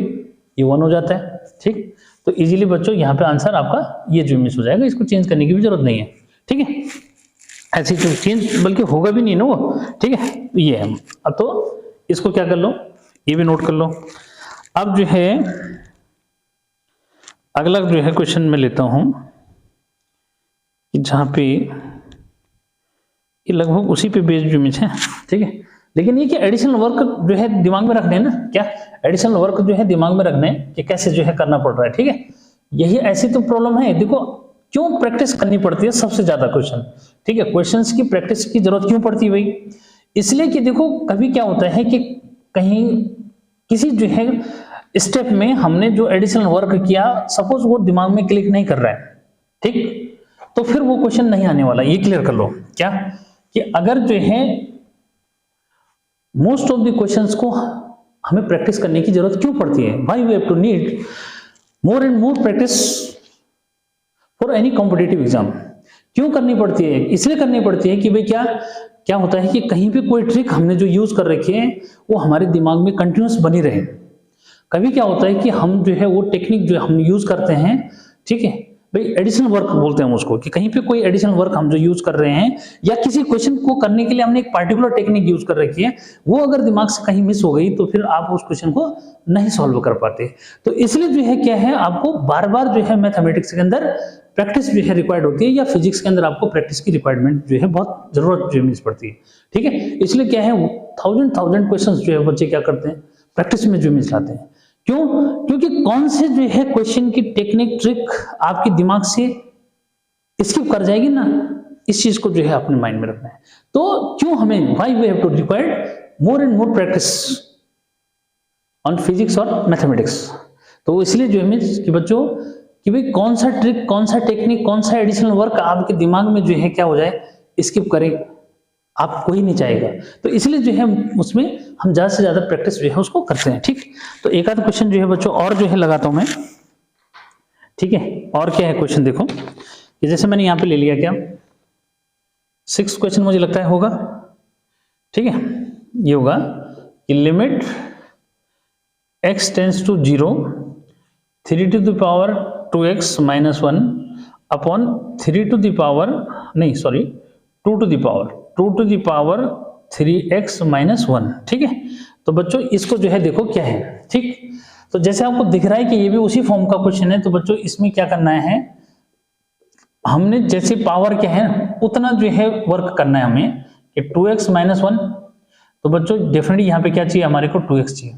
S1: ये 1 हो जाता है। ठीक, तो इजीली बच्चों यहाँ पे आंसर आपका ये जो मिस हो जाएगा, इसको चेंज करने की भी जरूरत नहीं है। ठीक है, ऐसी चेंज बल्कि होगा भी नहीं ना वो। ठीक है, ये है। अब तो इसको क्या कर लो, ये भी नोट कर लो। अब जो है अगला जो है क्वेश्चन में लेता हूं कि जहां पे ये लगभग उसी पे बेस्ड जो है। ठीक है, लेकिन ये कि एडिशनल वर्क जो है दिमाग में रखने ना, क्या एडिशनल वर्क जो है दिमाग में रखने कि कैसे जो है करना पड़ रहा है। ठीक है, यही ऐसी तो प्रॉब्लम है। देखो क्यों प्रैक्टिस करनी पड़ती है सबसे ज्यादा क्वेश्चन। ठीक है, क्वेश्चंस की प्रैक्टिस की जरूरत क्यों पड़ती है भाई, इसलिए कि देखो कभी क्या होता है कि कहीं किसी जो है स्टेप में हमने जो एडिशनल वर्क किया, सपोज वो दिमाग में क्लिक नहीं कर रहा है, ठीक, तो फिर वो क्वेश्चन नहीं आने वाला। ये क्लियर कर लो क्या कि अगर जो है मोस्ट ऑफ द क्वेश्चंस को हमें प्रैक्टिस करने की जरूरत क्यों पड़ती है, why we have to need more and more practice for any competitive exam. क्यों करनी पड़ती है, इसलिए करनी पड़ती है कि भाई क्या होता है कि कहीं पे कोई ट्रिक हमने जो यूज कर रखी है वो हमारे दिमाग में कंटिन्यूस बनी रहे। कभी क्या होता है कि हम जो है वो टेक्निक जो हम यूज करते हैं, ठीक है भाई, एडिशनल वर्क बोलते हैं उसको, कि कहीं पे कोई एडिशनल वर्क हम जो यूज कर रहे हैं या किसी क्वेश्चन को करने के लिए हमने एक पार्टिकुलर टेक्निक यूज कर रखी है, वो अगर दिमाग से कहीं मिस हो गई तो फिर आप उस क्वेश्चन को नहीं सॉल्व कर पाते। तो इसलिए जो है क्या है, आपको बार बार जो है मैथमेटिक्स के अंदर प्रैक्टिस जो है रिक्वायर्ड होती है, या फिजिक्स के अंदर आपको प्रैक्टिस की रिक्वायरमेंट जो है बहुत जरूरत जो मिल पड़ती है। ठीक है, इसलिए क्या है थाउजेंड क्वेश्चन जो है बच्चे क्या करते हैं प्रैक्टिस में जो मिल जाते हैं। क्यों, क्योंकि कौन से जो है क्वेश्चन की टेक्निक ट्रिक आपके दिमाग से स्किप कर जाएगी ना, इस चीज को जो है अपने माइंड में रखना है। तो क्यों हमें why we have to required more and more practice on physics और मैथमेटिक्स। तो इसलिए जो है कि बच्चों कि भाई कौन सा ट्रिक, कौन सा टेक्निक, कौन सा एडिशनल वर्क आपके दिमाग में जो है क्या हो जाए, स्किप करे, आप कोई नहीं चाहेगा। तो इसलिए जो है उसमें हम ज्यादा से ज्यादा प्रैक्टिस जो है उसको करते हैं। ठीक, तो एक आध क्वेश्चन जो है बच्चों और जो है लगाता हूं मैं। ठीक है, और क्या है क्वेश्चन देखो कि जैसे मैंने यहां पे ले लिया क्या 6 क्वेश्चन मुझे लगता है होगा। ठीक है, ये होगा कि limit x tends to 0 3 to the power 2x minus 1 upon 3 to the power नहीं sorry 2 to the power 3x minus 1। ठीक है, तो बच्चों इसको जो है देखो क्या है। ठीक, तो जैसे आपको दिख रहा है कि ये भी उसी फॉर्म का क्वेश्चन है, तो बच्चों इसमें क्या करना है, हमने जैसे पावर क्या है उतना जो है वर्क करना है हमें कि 2x minus 1। तो बच्चों डेफिनेटली यहाँ पे क्या चाहिए, हमारे को 2x चाहिए।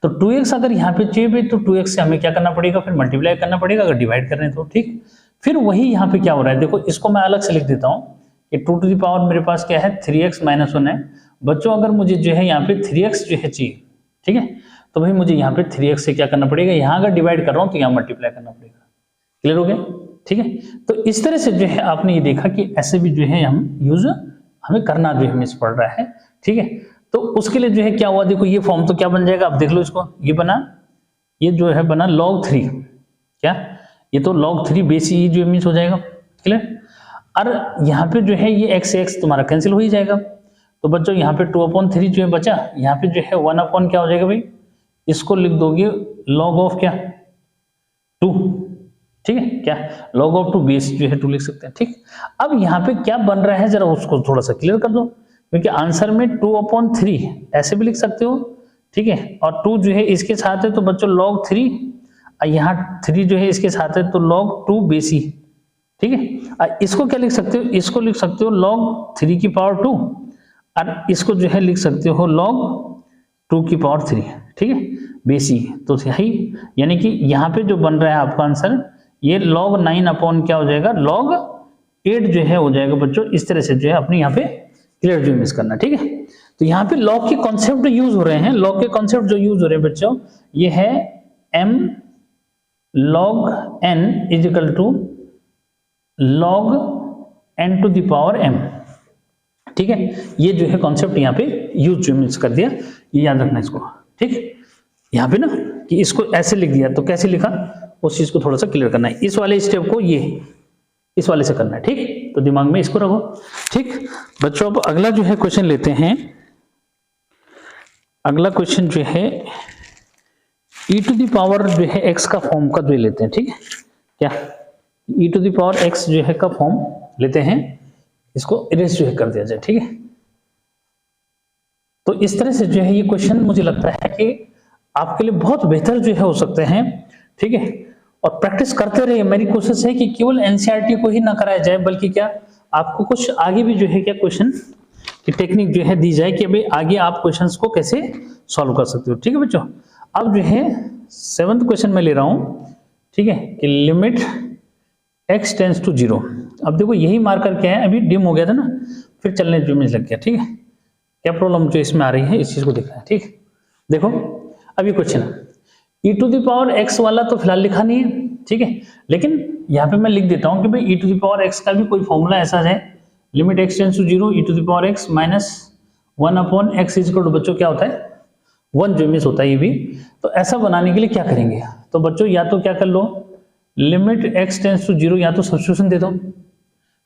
S1: तो 2x अगर यहाँ पे चाहिए तो 2x से हमें क्या करना पड़ेगा, फिर मल्टीप्लाई करना पड़ेगा अगर डिवाइड कर रहे हैं तो। ठीक, फिर वही यहाँ पे क्या हो रहा है देखो, इसको मैं अलग से लिख देता हूँ कि 2 to the power मेरे पास क्या है 3x minus 1 है। बच्चों अगर मुझे जो है यहाँ पे 3x जो है चाहिए, ठीक है, तो भाई मुझे यहाँ पे 3x से क्या करना पड़ेगा, यहाँ अगर डिवाइड कर रहा हूँ तो यहाँ मल्टीप्लाई करना पड़ेगा। क्लियर हो गया? ठीक है, तो इस तरह से जो है आपने ये देखा कि ऐसे भी जो है हम यूज हमें करना जो है पड़ रहा है। ठीक है, तो उसके लिए जो है क्या हुआ, देखो ये फॉर्म तो क्या बन जाएगा, अब देख लो इसको, ये बना, ये जो है बना log 3, क्या ये तो log 3 बेस ई जो मीन्स हो जाएगा। क्लियर? और यहाँ पे जो है ये x x तुम्हारा कैंसिल हो ही जाएगा। तो बच्चों यहाँ पे 2/3 जो है बचा, यहाँ पे जो है 1 अपॉन क्या हो जाएगा भाई, इसको लिख दोगे log ऑफ क्या 2। ठीक है, क्या log ऑफ 2 बेस जो है 2 लिख सकते हैं। ठीक, अब यहाँ पे क्या बन रहा है जरा उसको थोड़ा सा क्लियर कर दो, क्योंकि आंसर में 2/3 ऐसे भी लिख सकते हो। ठीक है, और 2 जो है इसके साथ है तो बच्चों log 3, और यहाँ 3 जो है इसके साथ है तो log 2 बेसी। ठीक है, इसको क्या लिख सकते हो, इसको लिख सकते हो log 3 की पावर 2, और इसको जो है लिख सकते हो log 2 की पावर 3। ठीक है, बेसी, तो यही यानी कि यहाँ पे जो बन रहा है आपका आंसर ये log 9 अपॉन क्या हो जाएगा, log 8 जो है हो जाएगा। बच्चों इस तरह से जो है अपने यहाँ पे क्लियर जो मिस करना। ठीक है, तो यहाँ पे log के कॉन्सेप्ट यूज हो रहे हैं, log के कॉन्सेप्ट जो यूज हो रहे हैं बच्चों, ये है m log n is equal to log n to the power m। ठीक है, ये जो है कॉन्सेप्ट यहाँ पे यूज जो मिस कर दिया, ये याद रखना इसको। ठीक, यहाँ पे ना कि इसको ऐसे लिख दिया तो कैसे लिखा, उस चीज को थोड़ा सा क्लियर करना है, इस वाले स्टेप को ये इस वाले से करना है। ठीक, तो दिमाग में इसको रखो। ठीक बच्चों, अब अगला जो है क्वेश्चन लेते हैं। अगला क्वेश्चन जो है e टू द पावर जो है x का फॉर्म का जो लेते हैं। ठीक है, क्या e to the power x जो है का फॉर्म लेते हैं, इसको इरेज जो है कर दिया जाए। ठीक है, तो इस तरह से जो है ये क्वेश्चन मुझे लगता है कि आपके लिए बहुत बेहतर जो है हो सकते हैं। ठीक है, और प्रैक्टिस करते रहिए। मेरी कोशिश है कि केवल एनसीईआरटी को ही ना कराया जाए, बल्कि क्या आपको कुछ आगे भी जो है क्या क्वेश्चन की टेक्निक जो है दी जाए कि भाई आगे आप क्वेश्चंस को कैसे सॉल्व कर सकते हो। ठीक है बच्चों, अब जो है 7th क्वेश्चन में ले रहा हूं। ठीक है, कि लिमिट x टेंड्स टू 0। अब देखो यही मार्कर क्या है, अभी डिम हो गया था ना, फिर चलने जो लग गया। ठीक है, क्या प्रॉब्लम जो इसमें आ रही है इस चीज को देखना है। ठीक, देखो अभी क्वेश्चन है e to the power x वाला तो फिलहाल लिखा नहीं है। ठीक है, लेकिन यहाँ पे मैं लिख देता हूँ कि भाई e to the power x का भी कोई फॉर्मूला ऐसा है, limit x tends to 0 e to the power x minus 1 upon x is equal to बच्चों क्या होता है 1 जो मिस होता है ये भी। तो ऐसा बनाने के लिए क्या करेंगे, तो बच्चों या तो क्या कर लो, लिमिट x टेंड्स टू 0 या तो सब्स्टिट्यूशन दे दो।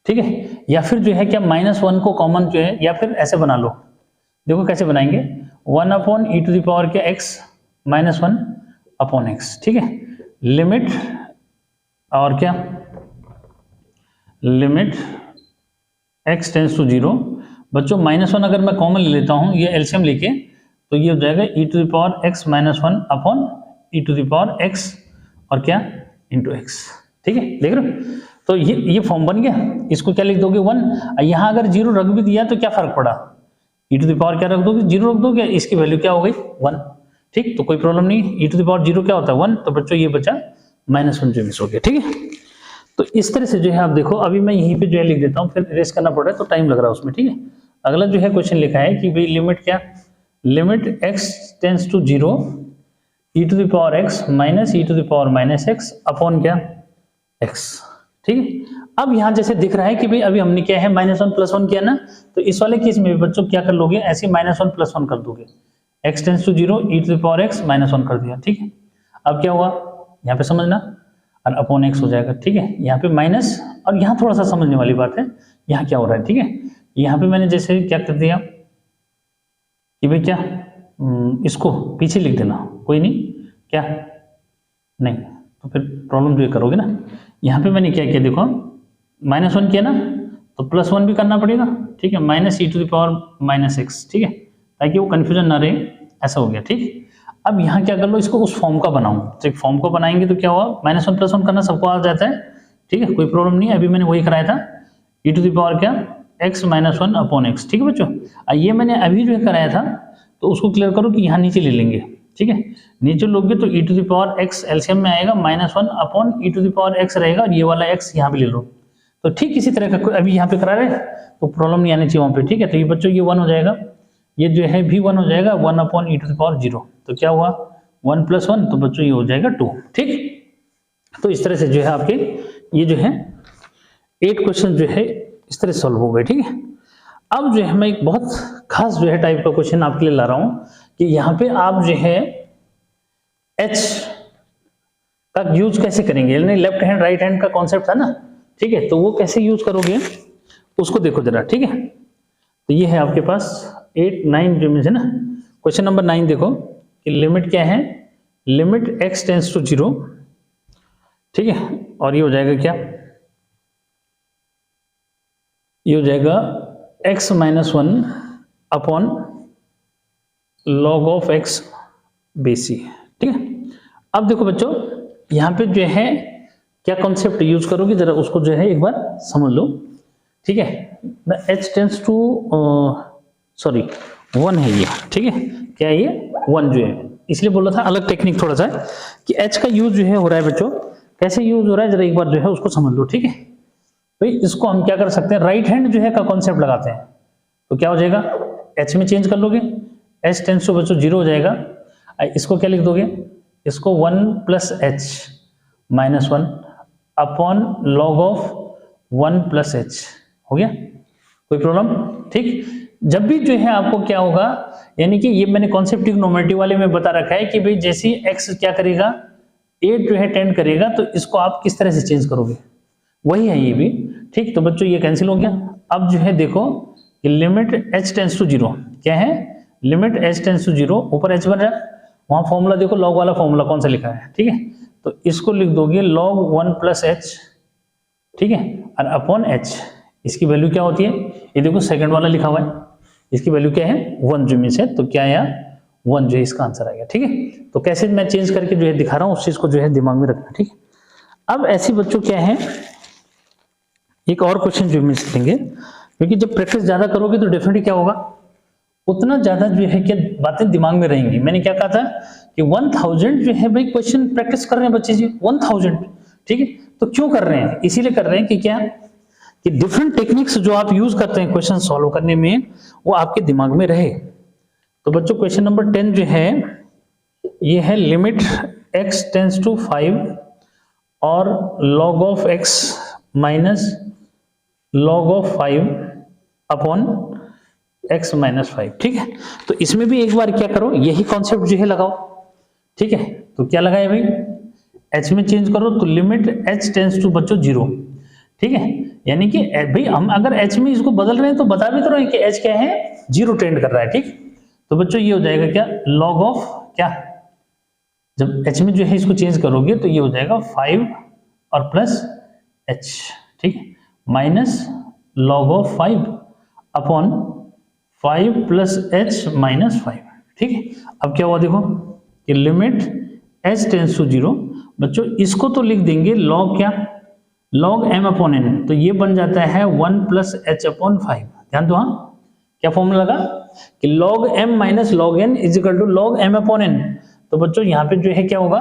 S1: ठीक है, या फिर जो है क्या -1 को कॉमन जो है, या फिर ऐसे बना लो, देखो कैसे बनाएंगे, 1 upon e to the power क्या x -1 अपॉन x। ठीक है, लिमिट और क्या, लिमिट x टेंड्स टू 0। बच्चों -1 अगर मैं कॉमन ले लेता हूं ये एलसीएम लेके, तो ये हो जाएगा e to the power x -1 upon e to the power x और क्या इंटू x। ठीक है, देख रहे हो, तो ये फॉर्म बन गया। इसको क्या लिख दोगे 1, यहाँ अगर 0 रख भी दिया तो क्या फर्क पड़ा, e टू द पावर क्या रख दोगे 0 रख दोगे, इसकी वैल्यू क्या हो गई 1। ठीक, तो कोई प्रॉब्लम नहीं, e टू द पावर 0 क्या होता है 1, तो बच्चों ये बचा -1 जो मिस हो गया। ठीक है, तो इस तरह से जो है आप देखो, अभी मैं यहीं पे जो है लिख देता हूँ, फिर इरेज करना पड़ रहा है तो टाइम लग रहा है उसमें। ठीक है, अगला जो है क्वेश्चन लिखा है कि भाई लिमिट क्या, limit x tends to 0 e to the power x minus e to the power -x upon क्या x। ठीक है, अब यहाँ जैसे दिख रहा है कि भाई अभी हमने क्या है -1 + 1 किया ना, तो इस वाले केस में बच्चों क्या कर लोगे, ऐसे -1 + 1 कर दोगे, x tends to 0 e to the power x -1 कर दिया। ठीक है, अब क्या हुआ यहाँ पे समझना, और अपॉन x हो जाएगा। ठीक है, यहाँ पे माइनस, और यहाँ थोड़ा सा समझने वाली बात है, यहाँ क्या हो रहा है। ठीक है, यहाँ पे मैंने जैसे क्या कर दिया कि भाई क्या इसको पीछे लिख देना, कोई नहीं क्या नहीं, तो फिर प्रॉब्लम जो करोगे ना, यहाँ पे मैंने क्या किया देखो, -1 किया ना, तो +1 भी करना पड़ेगा, ठीक है, -e⁻⁻x, ठीक है, ताकि वो कंफ्यूजन ना रहे, ऐसा हो गया, ठीक। अब यहाँ क्या कर लो, इसको उस फॉर्म का बनाओ, तो एक फॉर्म को बनाएंगे तो क्या हुआ, -1 + 1 करना सबको आ जाता है, ठीक है, कोई प्रॉब्लम नहीं है। अभी मैंने वही कराया था, e⁻x-1/x, ठीक है बच्चों। ये मैंने अभी जो कराया था, तो उसको क्लियर करो कि यहाँ नीचे ले लेंगे, ठीक है, नीचे लोगे तो e⁻x एलसीएम में आएगा, -1/e⁻x रहेगा, और ये वाला x यहाँ पे ले लो। तो ठीक इसी तरह का अभी यहाँ पे करा रहे, तो प्रॉब्लम नहीं आनी चाहिए वहाँ पे, ठीक है। तो ये बच्चों ये 1 हो जाएगा, ये जो है भी 1 हो जाएगा, 1/e⁻0, तो क्या हुआ 1 + 1, तो बच्चों ये हो जाएगा 2, ठीक। तो इस तरह से जो है आपके ये जो है 8 क्वेश्चन जो है इस तरह सॉल्व हो गए, ठीक है। अब जो है मैं एक बहुत खास जो है टाइप का क्वेश्चन आपके लिए ला रहा हूं कि यहाँ पे आप जो है h का यूज कैसे करेंगे, यानी लेफ्ट हैंड राइट हैंड का कॉन्सेप्ट था ना, ठीक है, तो वो कैसे यूज करोगे उसको देखो जरा, ठीक है। तो ये है आपके पास 8, 9 जो है ना, क्वेश्चन नंबर 9 देखो कि लिमिट क्या है, लिमिट x टेंड्स टू 0, ठीक है, और ये हो जाएगा क्या, ये हो जाएगा x-1 upon log of x बेसी, ठीक है। अब देखो बच्चों यहाँ पे जो है क्या कॉन्सेप्ट यूज करोगे जरा उसको जो है एक बार समझ लो, ठीक है। h टेंड्स टू 1 है ये, ठीक है, क्या है ये 1 जो है, इसलिए बोला था अलग टेक्निक थोड़ा सा कि h का यूज जो है हो रहा है बच्चों, कैसे यूज हो रहा है जरा एक बार जो है उसको समझ लो, ठीक है। तो इसको हम क्या कर सकते हैं, राइट हैंड जो है का कॉन्सेप्ट लगाते हैं, तो क्या हो जाएगा h में चेंज कर लोगे, h टेंड्स टू बच्चों 0 हो जाएगा, इसको क्या लिख दोगे, इसको 1 + h -1 upon log of 1 + h हो गया, कोई प्रॉब्लम, ठीक। जब भी जो है आपको क्या होगा, यानी कि ये मैंने कॉन्सेप्ट ट्रिग्नोमेट्री वाले में बता रखा है कि भाई जैसे x क्या करेगा 8 जो है टेंड करेगा, तो इसको आप किस तरह से चेंज करोगे, वही है ये भी, ठीक। तो बच्चों ये कैंसिल हो गया। अब जो है देखो कि लिमिट h टेंड्स टू 0 क्या है, लिमिट h टेंड्स टू 0, ऊपर h बन रहा है, वहां फॉर्मूला देखो लॉग वाला फॉर्मूला कौन सा लिखा है, ठीक है, तो इसको लिख दोगे log 1 + h, ठीक है, और अपॉन h, इसकी वैल्यू क्या होती है, ये देखो सेकंड वाला लिखा हुआ है, इसकी वैल्यू क्या है 1 जो मीन्स है, तो क्या है 1 जो है इसका आंसर आ गया, ठीक है। तो कैसे मैं चेंज करके जो है दिखा रहा हूं उस चीज को जो है दिमाग में रखना, ठीक है। अब ऐसी बच्चों क्या है, एक और क्वेश्चन जो मिस लेंगे, क्योंकि जब प्रैक्टिस ज्यादा करोगे तो डेफिनेटली क्या होगा, उतना ज्यादा जो है क्या बातें दिमाग में रहेंगी। मैंने क्या कहा था कि 1000 जो है भाई क्वेश्चन प्रैक्टिस कर रहे हैं बच्चे जी, 1000, ठीक है। तो क्यों कर रहे हैं, इसीलिए कर रहे हैं कि क्या, कि डिफरेंट टेक्निक्स जो आप यूज करते हैं क्वेश्चन सॉल्व करने में वो आपके दिमाग में रहे। तो बच्चों क्वेश्चन नंबर 10 जो है ये है लिमिट x टेंड्स टू 5 और log of x minus log of 5 upon x - 5, ठीक है। तो इसमें भी एक बार क्या करो, यही कॉन्सेप्ट जो है लगाओ, ठीक है। तो क्या लगाए भाई, h में चेंज करो, तो लिमिट h टेंड्स टू बच्चों 0, ठीक है, यानी कि भाई हम अगर h में इसको बदल रहे हैं तो बता भी तो रहे हैं कि h क्या है 0 टेंड कर रहा है, ठीक। तो बच्चों ये हो जाएगा क्या, log ऑफ क्या, जब h में जो है इसको चेंज करोगे तो ये हो जाएगा 5 और प्लस h, ठीक है, minus log of 5 upon 5 + h - 5, ठीक है। अब क्या हुआ देखो कि लिमिट h टेंड्स टू 0, बच्चों इसको तो लिख देंगे log क्या, log m/n, तो ये बन जाता है 1 + h/5, ध्यान दो, हाँ क्या फॉर्मूला लगा कि log m - log n = log m/n। तो बच्चों यहाँ पे जो है क्या होगा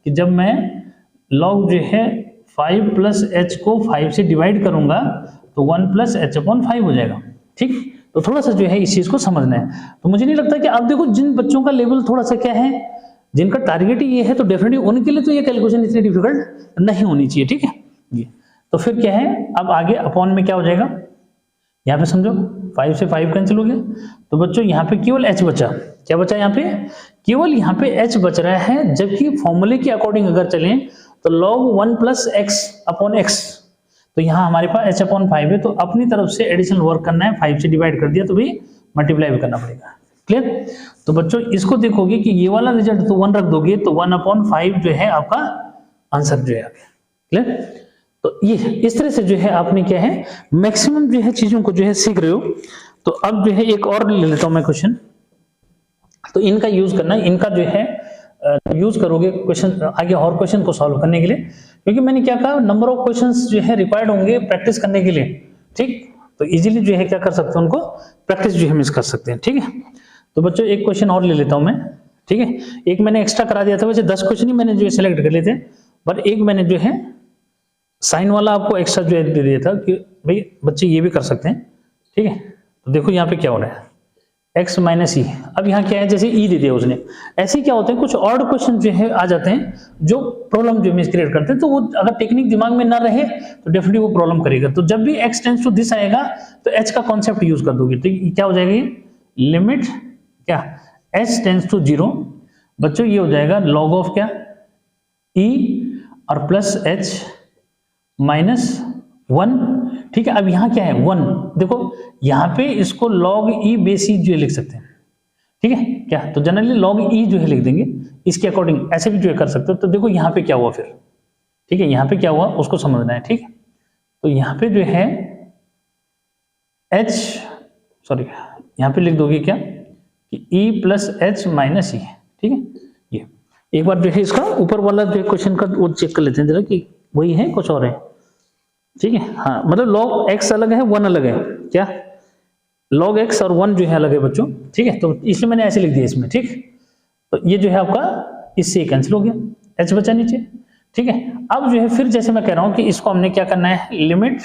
S1: कि जब मैं log जो है 5 + h को 5 से डिवाइड करूंगा तो 1 + h/5 हो जाएगा, ठीक। तो थोड़ा सा जो है इस चीज को समझना है। तो मुझे नहीं लगता कि आप देखो जिन बच्चों का लेवल थोड़ा सा क्या है, जिनका टारगेट ये है, तो डेफिनेटली उनके लिए तो ये कैलकुलेशन इतनी डिफिकल्ट नहीं होनी चाहिए, ठीक है। ये तो फिर क्या है, अब आगे अपॉन में क्या हो जाएगा, यहाँ पे समझो 5 से 5 कैंसिल हो गया, तो बच्चों यहाँ पे केवल h बचा, क्या बचा यहाँ पे, केवल यहाँ पे h बच रहा है। जबकि फॉर्मूले के अकॉर्डिंग अगर चलें तो log 1 + x/x, तो यहाँ हमारे पास h/5 है, तो अपनी तरफ से एडिशनल वर्क करना है, 5 से डिवाइड कर दिया तो भी मल्टीप्लाई भी करना पड़ेगा, क्लियर। तो बच्चों इसको देखोगे कि ये वाला रिजल्ट तो 1 रख दोगे तो 1/5 जो है आपका आंसर जो है आ गया। क्लियर? तो ये इस तरह से जो है आपने क्या है मैक्सिमम जो है चीजों को जो है सीख रहे हो। तो अब जो है एक और ले लेता हूं मैं क्वेश्चन, तो इनका यूज करना, इनका जो है यूज करोगे क्वेश्चन आगे और क्वेश्चन को सॉल्व करने के लिए, क्योंकि मैंने क्या कहा नंबर ऑफ क्वेश्चंस जो है रिक्वायर्ड होंगे प्रैक्टिस करने के लिए। ठीक, तो इजीली जो है क्या कर सकते हैं उनको प्रैक्टिस जो है मिस कर सकते हैं। ठीक है, तो बच्चों एक क्वेश्चन और ले लेता हूं मैं। ठीक है, एक मैंने एक्स्ट्रा करा दिया था, वैसे 10 क्वेश्चन ही मैंने जो है सिलेक्ट कर लिए थे, बट एक मैंने जो है साइन वाला आपको एक्स्ट्रा जो है दे दिया था कि भाई बच्चे ये भी कर सकते हैं। ठीक है, तो देखो यहाँ पे क्या हो रहा है x माइनस ई। अब यहाँ क्या है जैसे ई दे दिया उसने, ऐसे क्या होते हैं कुछ ऑड क्वेश्चन जो है आ जाते हैं जो प्रॉब्लम जो मिस क्रिएट करते हैं। तो वो अगर टेक्निक दिमाग में ना रहे तो डेफिनेटली वो प्रॉब्लम करेगा। तो जब भी x टेंड्स टू दिस आएगा तो h का कॉन्सेप्ट यूज कर दोगे। तो क्या हो जाएगा ये लिमिट क्या h टेंड्स टू 0, बच्चों ये हो जाएगा लॉग ऑफ क्या e और प्लस h माइनस 1। ठीक है, अब यहाँ क्या है 1, देखो यहाँ पे इसको log e बेस ई जो लिख सकते हैं। ठीक है क्या, तो जनरली log e जो है लिख देंगे, इसके अकॉर्डिंग ऐसे भी जो है कर सकते हो। तो देखो यहाँ पे क्या हुआ फिर, ठीक है यहाँ पे क्या हुआ उसको समझना है। ठीक है, तो यहाँ पे जो है h सॉरी यहाँ पे लिख दोगे क्या कि e प्लस एच माइनस ई। ठीक है, ये एक बार जो है इसका ऊपर वाला जो क्वेश्चन का वो चेक कर लेते हैं जरा कि वही है कुछ और है। ठीक है, हाँ मतलब log x अलग है 1 अलग है, क्या log x और 1 जो है अलग है बच्चों। ठीक है, तो इसलिए मैंने ऐसे लिख दिया इसमें। ठीक, तो ये जो है आपका इससे कैंसिल हो गया, h बचा नीचे। ठीक है, अब जो है फिर जैसे मैं कह रहा हूं कि इसको हमने क्या करना है लिमिट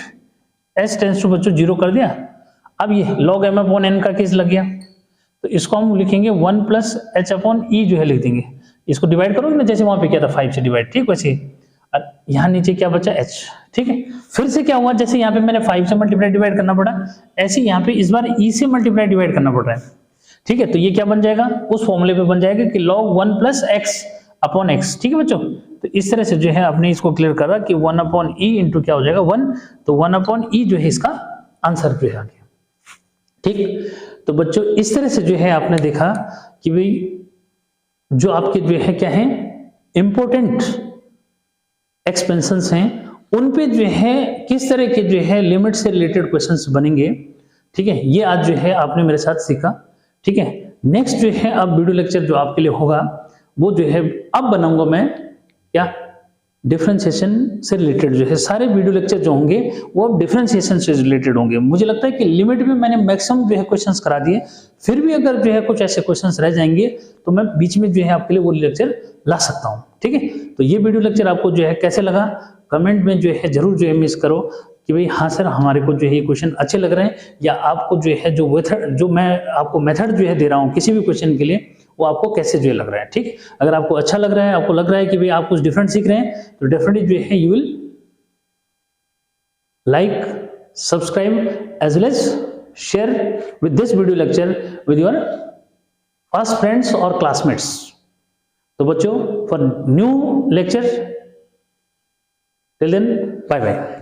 S1: h टेंड्स टू बच्चों 0 कर दिया। अब ये log m अपॉन n का केस लग गया, तो इसको हम लिखेंगे 1 प्लस h अपॉन ई जो है लिख देंगे। इसको डिवाइड करोगे ना जैसे वहां पे क्या था 5 से डिवाइड। ठीक, वैसे और यहाँ नीचे क्या बचा h। ठीक है, फिर से क्या हुआ जैसे यहाँ पे मैंने 5 से मल्टीप्लाई डिवाइड करना पड़ा, ऐसे यहाँ पे इस बार e से मल्टीप्लाई डिवाइड करना पड़ रहा है। ठीक है, तो ये क्या बन जाएगा उस फॉर्मूले पे बन जाएगा कि log 1 plus x upon x. ठीक है बच्चों, तो इस तरह से जो है आपने इसको क्लियर करा कि 1 अपॉन ई इंटू क्या हो जाएगा 1, तो 1 अपॉन ई जो है इसका आंसर जो है आ गया। ठीक, तो बच्चों इस तरह से जो है आपने देखा कि भाई जो आपके जो है क्या है इंपॉर्टेंट एक्सपेंशंस हैं उन पे जो है किस तरह के जो है लिमिट से रिलेटेड क्वेश्चंस बनेंगे। ठीक है, ये आज जो है आपने मेरे साथ सीखा। ठीक है, नेक्स्ट जो है अब वीडियो लेक्चर जो आपके लिए होगा वो जो है अब बनाऊंगा मैं क्या डिफरेंशिएशन से रिलेटेड जो है सारे वीडियो लेक्चर जो होंगे वो अब डिफरेंशिएशन से रिलेटेड होंगे। मुझे लगता है कि लिमिट में मैंने मैक्सिमम जो है क्वेश्चंस करा दिए, फिर भी अगर जो है कुछ ऐसे क्वेश्चंस रह जाएंगे तो मैं बीच में जो है आपके लिए वो लेक्चर ला सकता हूं। ठीक है, तो ये वीडियो लेक्चर आपको जो है कैसे लगा कमेंट में जो है जरूर जो है मिस करो कि भाई हाँ सर हमारे को जो है ये क्वेश्चन अच्छे लग रहे हैं, या आपको जो है जो मैं आपको मेथड जो है दे रहा हूँ किसी भी क्वेश्चन के लिए वो आपको कैसे जो है लग रहा है। ठीक, अगर आपको अच्छा लग रहा है, आपको लग रहा है कि भाई आप कुछ डिफरेंट सीख रहे हैं, तो डेफिनेटली जो है you will like subscribe as well as share with this video lecture with your first friends और क्लासमेट्स। तो बच्चों for new lecture till then bye bye.